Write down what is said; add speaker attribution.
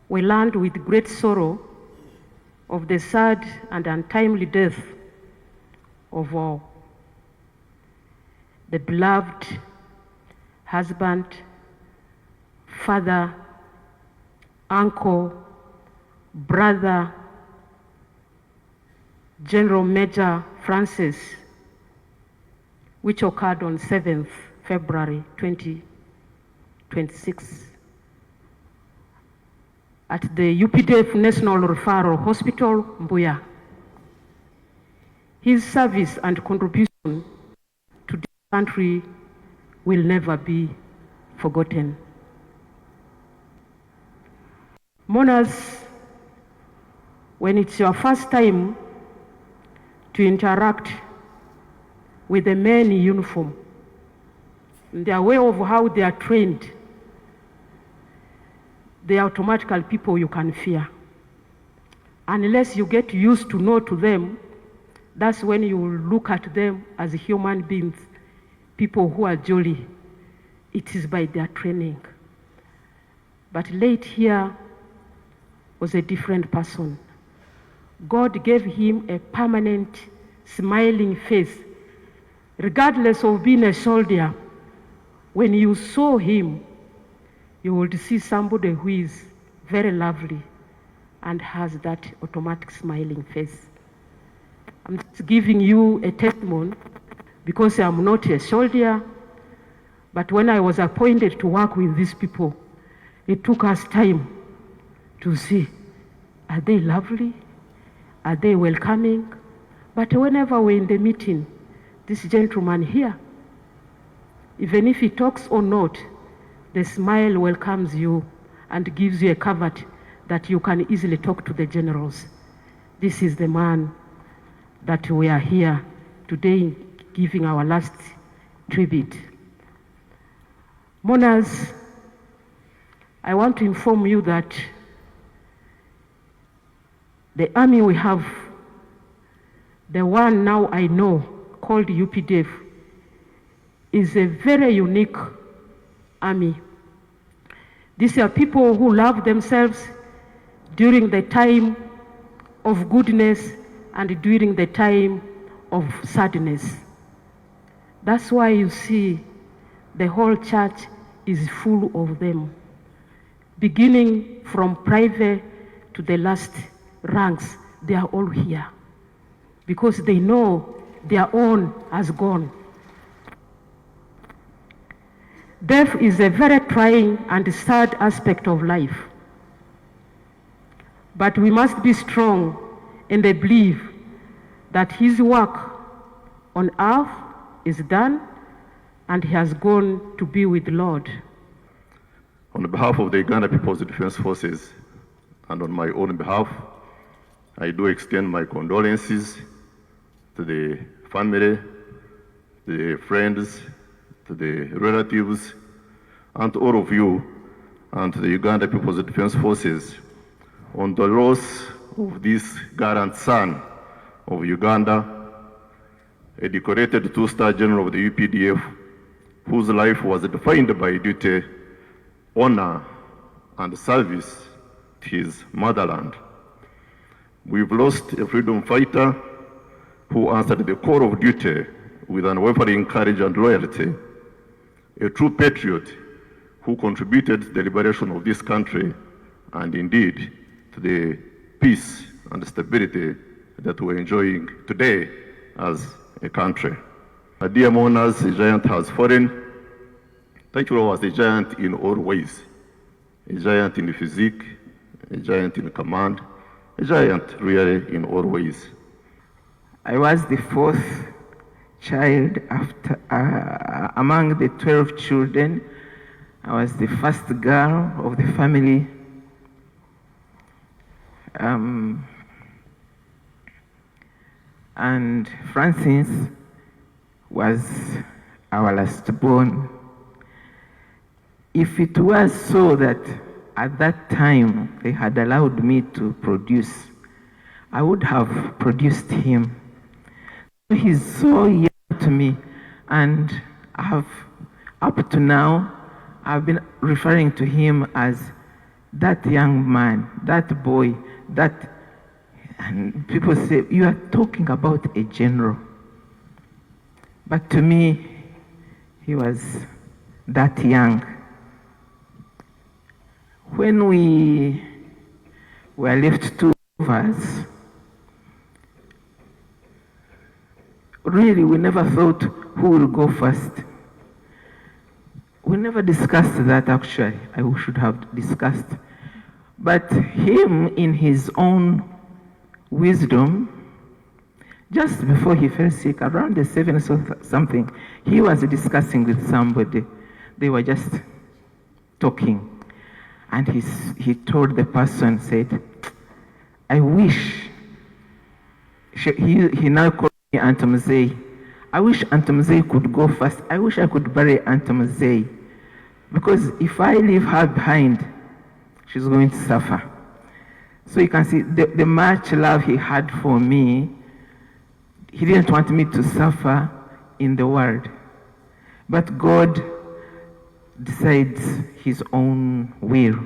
Speaker 1: we learned with great sorrow of the sad and untimely death of the beloved husband, father, uncle, brother, General Major Francis, which occurred on 7th February 2026 at the UPDF National Referral Hospital, Mbuya. His service and contribution to this country will never be forgotten. Mourners, when it's your first time to interact with the men in uniform, they are aware of how they are trained, they are automatically people you can fear. Unless you get used to know to them, that's when you will look at them as human beings, people who are jolly. It is by their training. But late here was a different person. God gave him a permanent smiling face. Regardless of being a soldier, when you saw him, you would see somebody who is very lovely and has that automatic smiling face. I'm just giving you a testimony because I'm not a soldier, but when I was appointed to work with these people, it took us time to see, are they lovely? Are they welcoming? But whenever we're in the meeting, this gentleman here, even if he talks or not, the smile welcomes you and gives you a covert that you can easily talk to the generals. This is the man that we are here today giving our last tribute. Mourners, I want to inform you that the army we have, the one now I know called UPDF, is a very unique army. These are people who love themselves during the time of goodness and during the time of sadness. That's why you see the whole church is full of them, beginning from private to the last ranks. They are all here because they know their own has gone. Death is a very trying and sad aspect of life. But we must be strong in the belief that his work on earth is done and he has gone to be with the Lord.
Speaker 2: On behalf of the Uganda People's Defense Forces and on my own behalf, I do extend my condolences to the family, the friends, to the relatives, and to all of you, and to the Uganda People's Defense Forces on the loss of this gallant son of Uganda, a decorated two-star general of the UPDF, whose life was defined by duty, honor, and service to his motherland. We've lost a freedom fighter who answered the call of duty with unwavering courage and loyalty, a true patriot who contributed to the liberation of this country and indeed to the peace and stability that we're enjoying today as a country. Our dear mourners, a giant has fallen. Takirwa was a giant in all ways, a giant in physique, a giant in command, a giant really in all ways.
Speaker 3: I was the fourth child after, among the 12 children. I was the first girl of the family. And Francis was our last born. If it was so that at that time they had allowed me to produce, I would have produced him. He's so young to me, and I have, up to now, I've been referring to him as that young man, that boy, and people say, you are talking about a general. But to me, he was that young. When we were left two of us, really we never thought who will go first. We never discussed that actually. I should have discussed. But him, in his own wisdom, just before he fell sick, around the 7th or something, he was discussing with somebody. They were just talking. And he told the person, said, I wish, he now called me Aunt Mzee. I wish Aunt Mzee could go first. I wish I could bury Aunt Mzee. Because if I leave her behind, she's going to suffer. So you can see the much love he had for me. He didn't want me to suffer in the world. But God decides his own will.